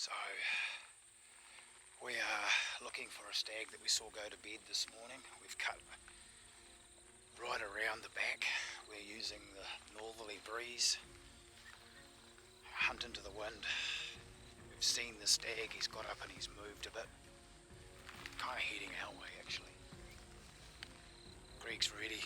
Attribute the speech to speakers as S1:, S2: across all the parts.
S1: So we are looking for a stag that we saw go to bed this morning. We've cut right around the back. We're using the northerly breeze, hunt into the wind. We've seen the stag, he's got up and he's moved a bit. Kind of heading our way actually. Greg's ready.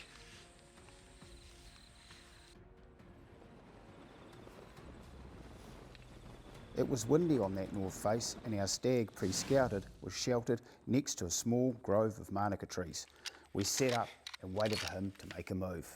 S2: It was windy on that north face, and our stag, pre-scouted, was sheltered next to a small grove of manuka trees. We set up and waited for him to make a move.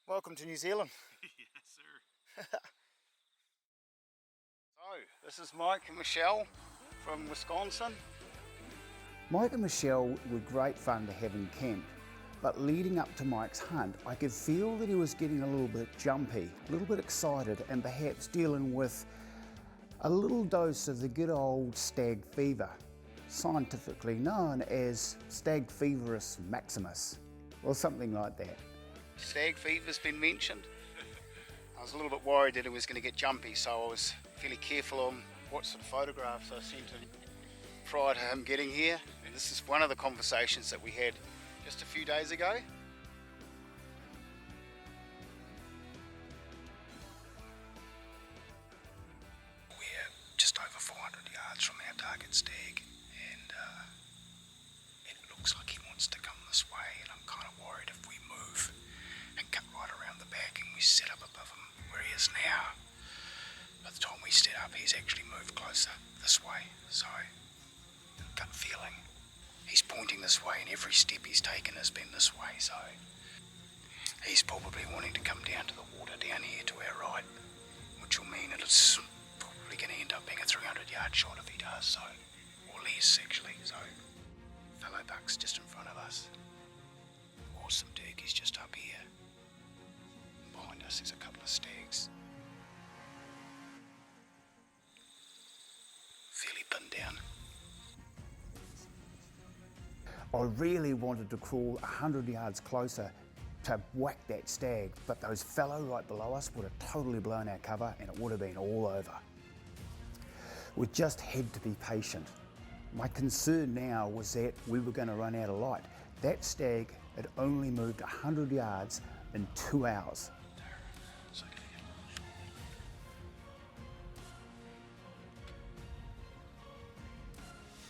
S2: Welcome to New Zealand.
S1: Yes, sir. So, this is Mike and Michelle from Wisconsin.
S2: Mike and Michelle were great fun to have in camp, but leading up to Mike's hunt, I could feel that he was getting a little bit jumpy, a little bit excited, and perhaps dealing with a little dose of the good old stag fever, scientifically known as stag feverus maximus, or something like that.
S1: Stag fever's been mentioned. I was a little bit worried that it was going to get jumpy, so I was fairly careful on what sort of photographs I sent him prior to him getting here. And this is one of the conversations that we had just a few days ago. We're just over 400 yards from our target stag, and it looks like he wants to come this way, and I'm kind of worried if we move and cut right around the back and we set up above him where he is now. By the time we set up, he's actually moved closer this way, so gut feeling, he's pointing this way, and every step he's taken has been this way, so he's probably wanting to come down to the water down here to our right, which will mean that it's probably going to end up being a 300-yard shot if he does, so, or less actually. So Fallow buck's just in front of us. Awesome turkey's just up here. Behind us there's a couple of stags. Fairly pinned down.
S2: I really wanted to crawl 100 yards closer to whack that stag, but those fallow right below us would have totally blown our cover and it would have been all over. We just had to be patient. My concern now was that we were going to run out of light. That stag had only moved 100 yards in 2 hours.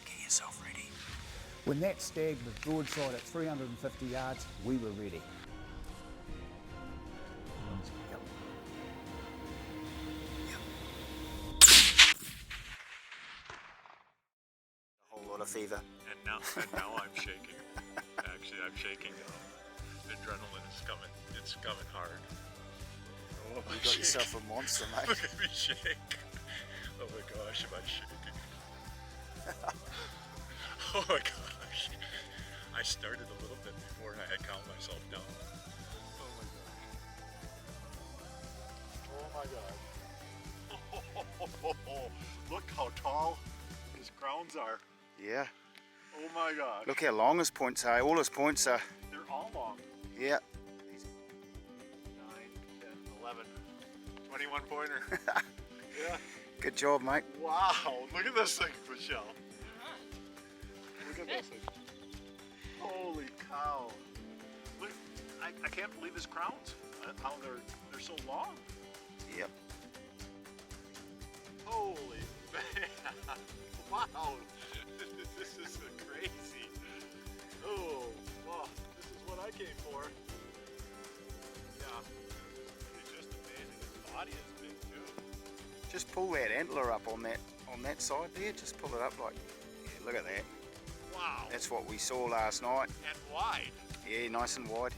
S1: Get yourself ready.
S2: When that stag was broadside at 350 yards, we were ready.
S1: A whole lot of fever.
S3: And now I'm shaking. Actually, I'm shaking now. The adrenaline is coming. It's coming hard. Oh,
S1: You got yourself a monster, mate.
S3: Look at me shake. Oh my gosh, am I shaking? Oh my gosh. I started a little bit before and I had calmed myself down. Oh my gosh. Oh my gosh. Look how tall his crowns are.
S1: Yeah.
S3: Oh my gosh.
S1: Look how long his points are. All his points are.
S3: They're all long.
S1: Yeah.
S3: 9, 10, 11, 21 pointer. Yeah.
S1: Good job, mate.
S3: Wow. Look at this thing, Michelle. Look at this thing. Holy cow. Look, I can't believe his crowns. How they're so long.
S1: Yep.
S3: Holy man. Wow. This is crazy. Oh, wow. This is what I came for. Yeah. It's just amazing. His body is big too.
S1: Just pull that antler up on that side there. Just pull it up like, yeah, look at that.
S3: Wow.
S1: That's what we saw last night.
S3: And wide.
S1: Yeah, nice and wide.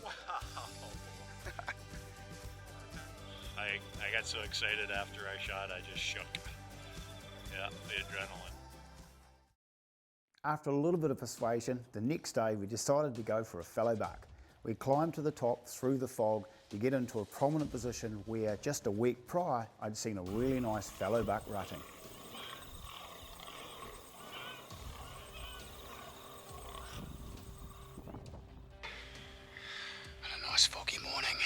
S3: Wow. I got so excited after I shot, I just shook. Yeah, the adrenaline.
S2: After a little bit of persuasion, the next day we decided to go for a fallow buck. We climbed to the top through the fog to get into a prominent position where just a week prior I'd seen a really nice fallow buck rutting.
S1: On a nice foggy morning.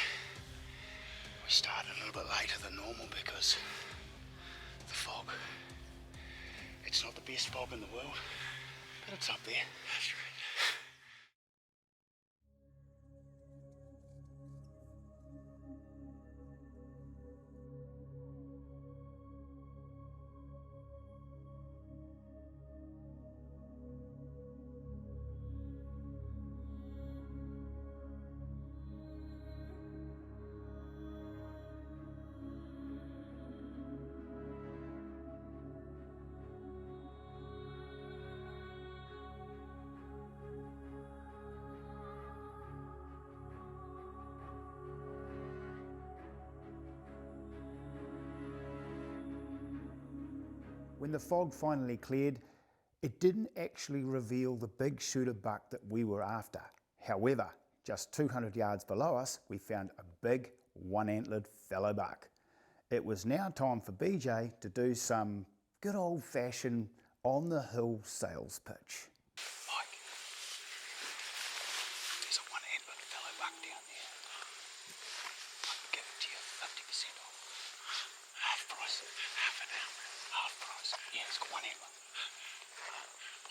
S1: We started a little bit later than normal because the fog. It's not the best fog in the world, but it's up there. That's right.
S2: When the fog finally cleared, it didn't actually reveal the big shooter buck that we were after. However, just 200 yards below us, we found a big one-antlered fallow buck. It was now time for BJ to do some good old-fashioned on-the-hill sales pitch.
S1: Mike, there's a one-antlered fallow buck down there. I can give it to you 50% off. Half price. Half an hour. Half price. Yeah, it's got one antler.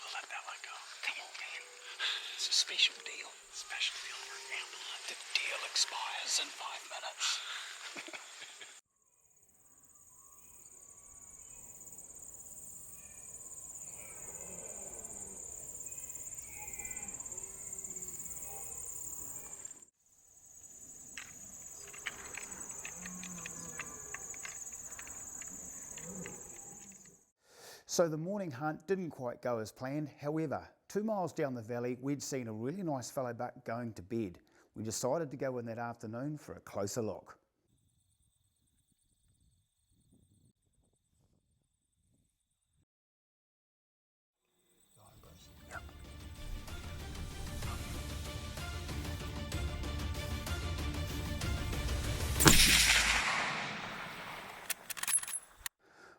S1: We'll let that one go. Come on, man. It's a special deal. Special deal for an antler. The deal expires in 5 minutes.
S2: So the morning hunt didn't quite go as planned. However, 2 miles down the valley, we'd seen a really nice fallow buck going to bed. We decided to go in that afternoon for a closer look.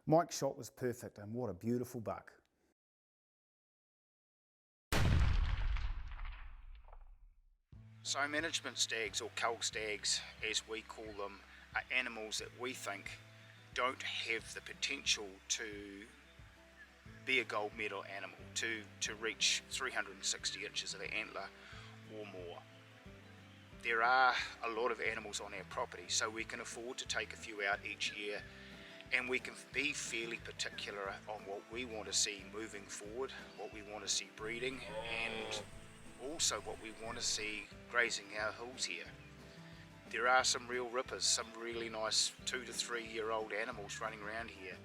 S2: Mike's shot was perfect, and what a beautiful buck.
S1: So management stags, or cull stags as we call them, are animals that we think don't have the potential to be a gold medal animal, to reach 360 inches of the antler or more. There are a lot of animals on our property, so we can afford to take a few out each year, and we can be fairly particular on what we want to see moving forward, what we want to see breeding, and also what we want to see grazing our hills here. There are some real rippers, some really nice 2 to 3 year old animals running around here.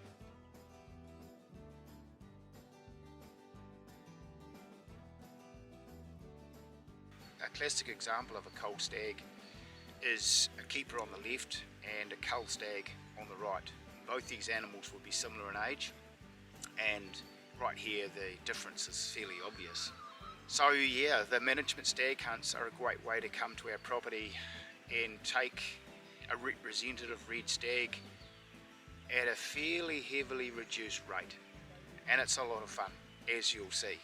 S1: A classic example of a cull stag is a keeper on the left and a cull stag on the right. Both these animals would be similar in age, and right here the difference is fairly obvious. So yeah, the management stag hunts are a great way to come to our property and take a representative red stag at a fairly heavily reduced rate, and it's a lot of fun, as you'll see.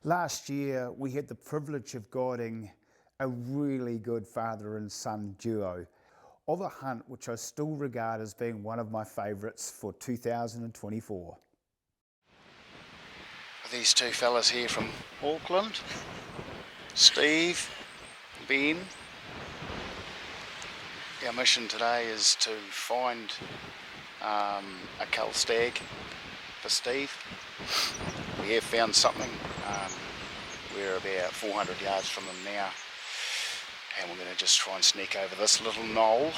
S2: Last year, we had the privilege of guiding a really good father and son duo of a hunt which I still regard as being one of my favourites for 2024.
S1: These two fellas here from Auckland, Steve, Ben. Our mission today is to find a cull stag for Steve. We have found something. We're about 400 yards from them now, and we're going to just try and sneak over this little knoll,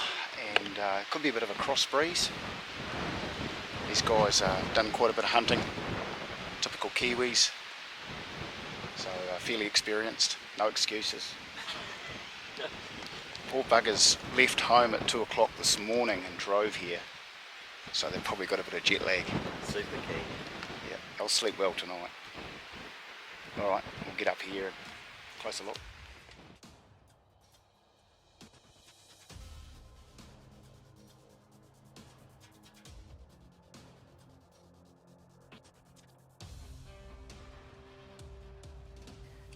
S1: and it could be a bit of a cross breeze. These guys done quite a bit of hunting, typical Kiwis, so fairly experienced, no excuses. Poor buggers left home at 2 o'clock this morning and drove here, so they've probably got a bit of jet lag.
S4: Super keen.
S1: Yeah, they'll sleep well tonight. Alright, we'll get up here and closer look.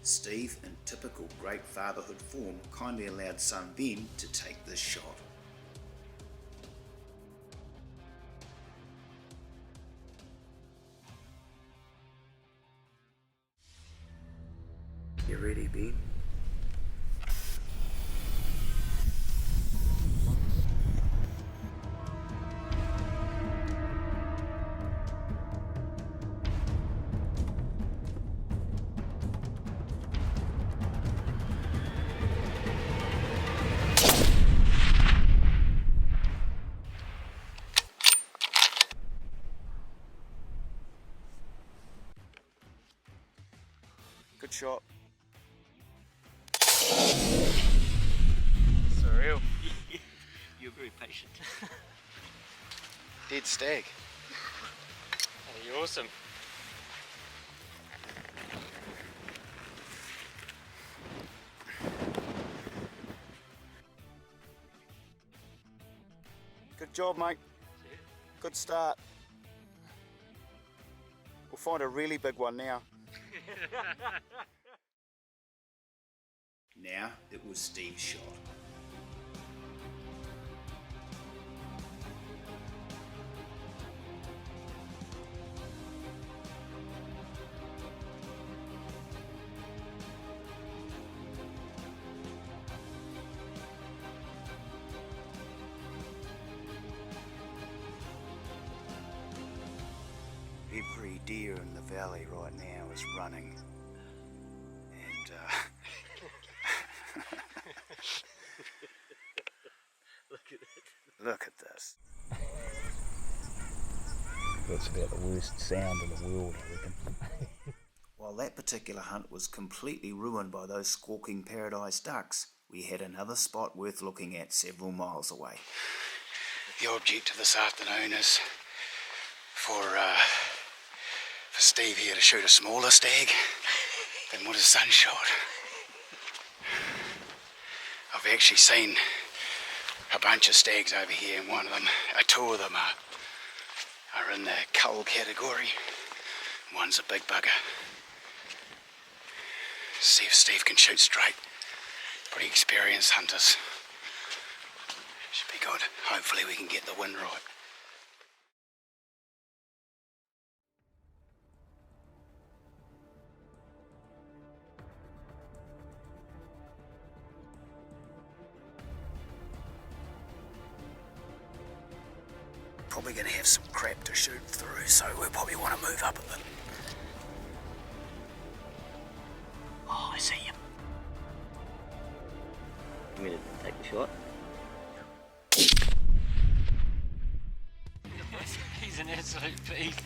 S1: Steve, in typical great fatherhood form, kindly allowed son Ben to take this shot. You ready, Ben? Good shot.
S4: Surreal. You're very patient.
S1: Dead stag.
S4: Oh, you're awesome.
S1: Good job, mate. Good start. We'll find a really big one now. Now it was Steve's shot. Every deer in the valley right now is running, and look at this. That's about the worst sound in the world, I reckon. While that particular hunt was completely ruined by those squawking paradise ducks, we had another spot worth looking at several miles away. The object this afternoon is for Steve here to shoot a smaller stag than what his son shot. I've actually seen a bunch of stags over here, and two of them are in the cull category. One's a big bugger. See if Steve can shoot straight. Pretty experienced hunters. Should be good. Hopefully we can get the wind right. Probably going to have some crap to shoot through, so we'll probably want to move up a bit. Oh, I see you.
S4: I'm going to take the shot. He's an absolute beast.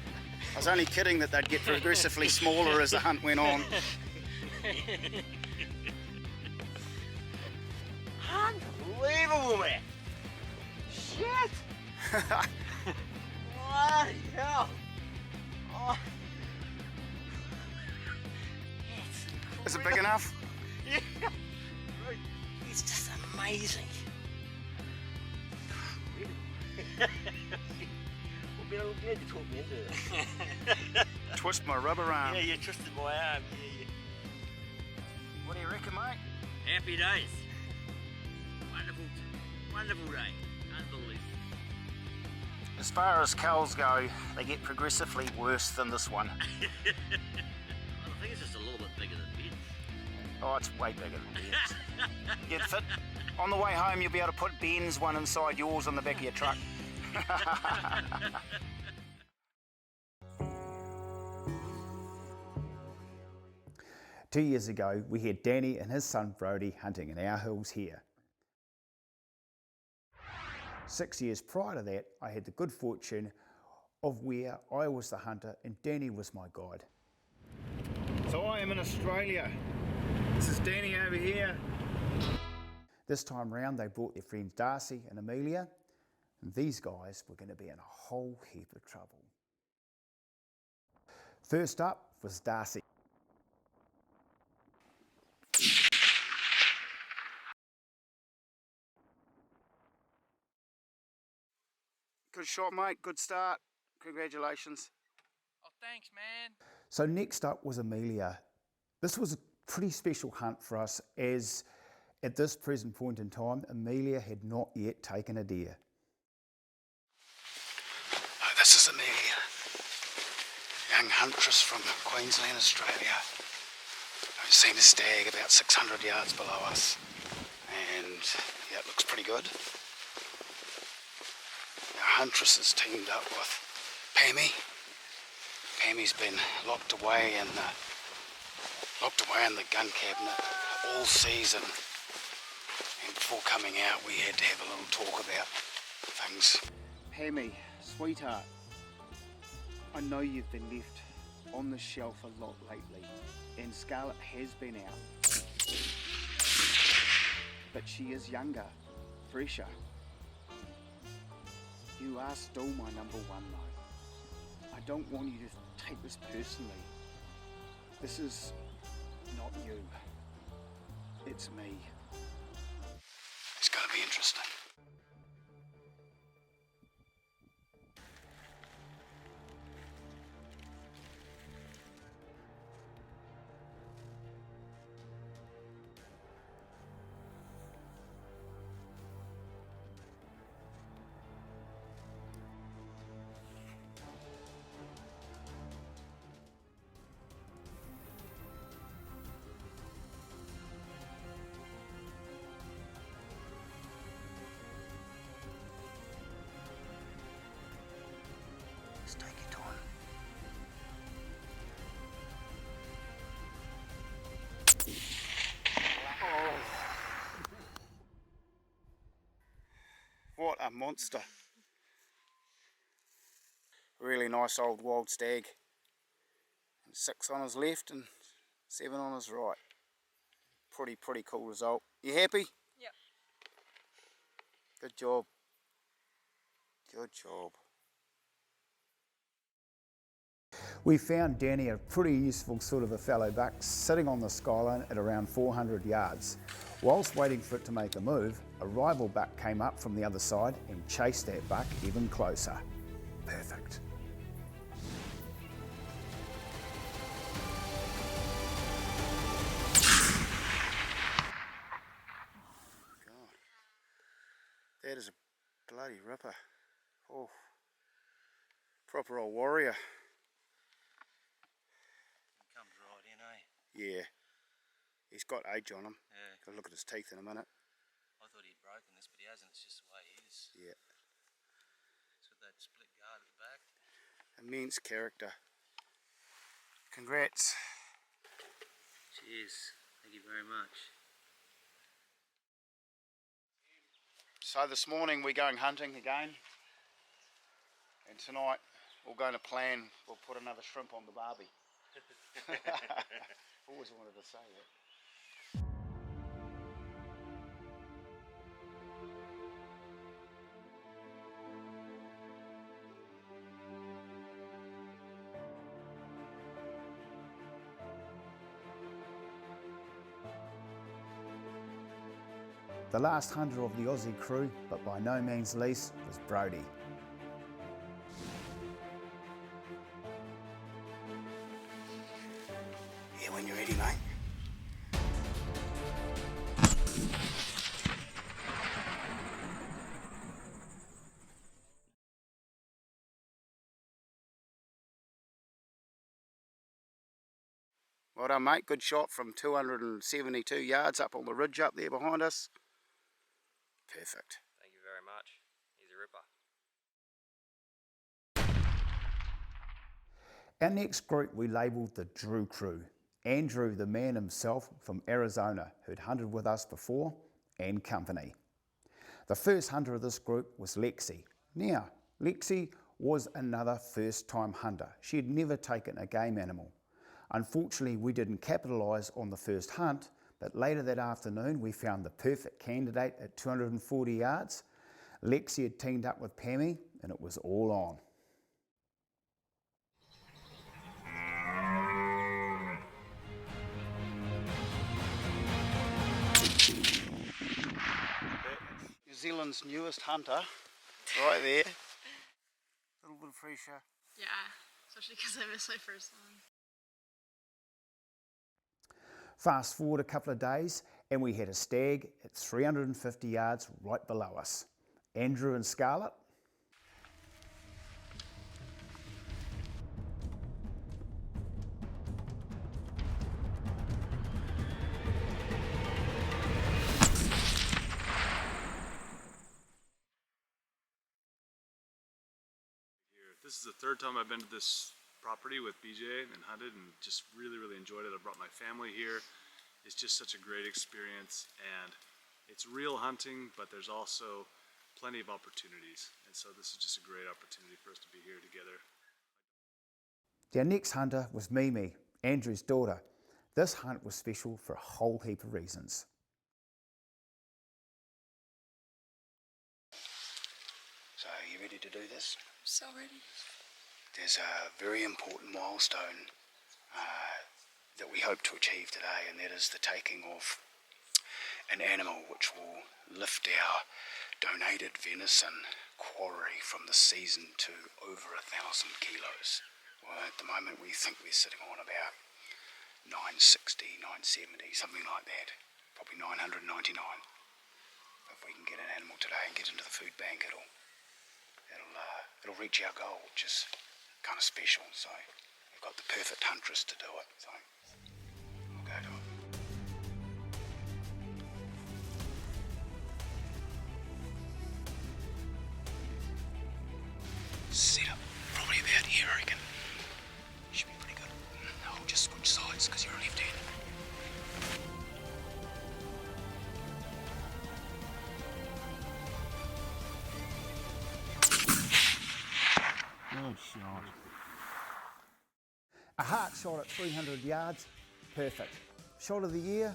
S1: I was only kidding that they'd get progressively smaller as the hunt went on.
S4: Unbelievable, man! Shit! What the hell? Oh.
S1: Is it big enough?
S4: Yeah. It's just amazing. Well, glad you talked me into it.
S1: Twist my rubber arm.
S4: Yeah, you twisted my arm. Yeah.
S1: What do you reckon, mate?
S4: Happy days. Wonderful day. Unbelievable.
S1: As far as culls go, they get progressively worse than this one.
S4: I think it's just a little bit bigger than Ben's.
S1: Oh, it's way bigger than Ben's. You'd fit. On the way home, you'll be able to put Ben's one inside yours on the back of your truck. 2 years ago, we had Danny and his son Brody hunting in our hills here. 6 years prior to that, I had the good fortune of where I was the hunter and Danny was my guide.
S2: So I am in Australia. This is Danny over here. This time round they brought their friends Darcy and Amelia, and these guys were going to be in a whole heap of trouble. First up was Darcy. Good shot, mate. Good start. Congratulations.
S5: Oh, thanks, man.
S2: So next up was Amelia. This was a pretty special hunt for us, as at this present point in time, Amelia had not yet taken a deer.
S1: Oh, this is Amelia, young huntress from Queensland, Australia. I've seen a stag about 600 yards below us, and yeah, it looks pretty good. Our huntress is teamed up with Pammy. Pammy's been locked away in the gun cabinet all season, and before coming out we had to have a little talk about things.
S2: Pammy, sweetheart, I know you've been left on the shelf a lot lately, and Scarlett has been out. But she is younger, fresher. You are still my number one though. I don't want you to take this personally. This is not you. It's me.
S1: It's going to be interesting. Just take your time.
S2: Oh. What a monster. Really nice old wild stag. 6 on his left and 7 on his right. Pretty cool result. You happy?
S5: Yep.
S2: Good job. Good job. We found Danny a pretty useful sort of a fallow buck sitting on the skyline at around 400 yards. Whilst waiting for it to make a move, a rival buck came up from the other side and chased that buck even closer. Perfect. God, that is a bloody ripper. Oh, proper old warrior.
S4: Comes right in, eh?
S2: Yeah, he's got age on him.
S4: Yeah.
S2: Got to look at his teeth in a minute.
S4: I thought he'd broken this, but he hasn't. It's just the way he is.
S2: Yeah,
S4: It's with that split guard at the back.
S2: immense character. Congrats.
S4: Cheers. Thank you very much.
S2: So this morning we're going hunting again, and tonight we're going to plan, we'll put another shrimp on the barbie. Always wanted to say that. The last hunter of the Aussie crew, but by no means least, was Brody.
S1: Yeah, when you're ready, mate.
S2: Well done, mate. Good shot from 272 yards up on the ridge up there behind us. Perfect.
S5: Thank you very much. He's a ripper.
S2: Our next group we labelled the Drew crew. Andrew, the man himself from Arizona, who'd hunted with us before, and company. The first hunter of this group was Lexi. Now, Lexi was another first-time hunter. She had never taken a game animal. Unfortunately, we didn't capitalise on the first hunt, but later that afternoon we found the perfect candidate at 240 yards. Lexi had teamed up with Pammy and it was all on.
S1: New Zealand's newest hunter, right there. A little bit of pressure.
S6: Yeah, especially because I missed my first one.
S2: Fast forward a couple of days and we had a stag at 350 yards right below us. Andrew and Scarlett.
S3: This is the third time I've been to this property with BJ and hunted and just really enjoyed it. I brought my family here. It's just such a great experience and it's real hunting, but there's also plenty of opportunities. And so this is just a great opportunity for us to be here together.
S2: Our next hunter was Mimi, Andrew's daughter. This hunt was special for a whole heap of reasons.
S1: So are you ready to do this?
S6: So ready.
S1: There's a very important milestone that we hope to achieve today, and that is the taking of an animal which will lift our donated venison quarry from the season to over 1,000 kilos. Well, at the moment we think we're sitting on about 960, 970, something like that. Probably 999. If we can get an animal today and get into the food bank, it'll reach our goal, which is kind of special. So we've got the perfect huntress to do it. So we'll go to it. Set up probably about here, I reckon. Should be pretty good. I'll just switch sides because you're a left-hander.
S2: A heart shot at 300 yards, perfect. Shot of the year,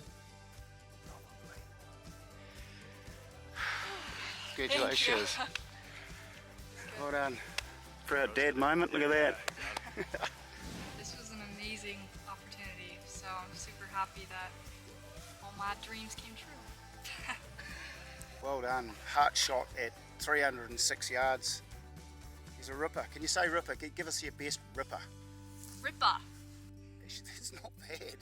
S2: probably.
S1: Congratulations. Well done. Proud dad moment, look at that.
S6: This was an amazing opportunity, so I'm super happy that all my dreams came true.
S1: Well done. Heart shot at 306 yards. He's a ripper. Can you say ripper? Give us your best ripper.
S6: Ripper.
S1: It's not bad.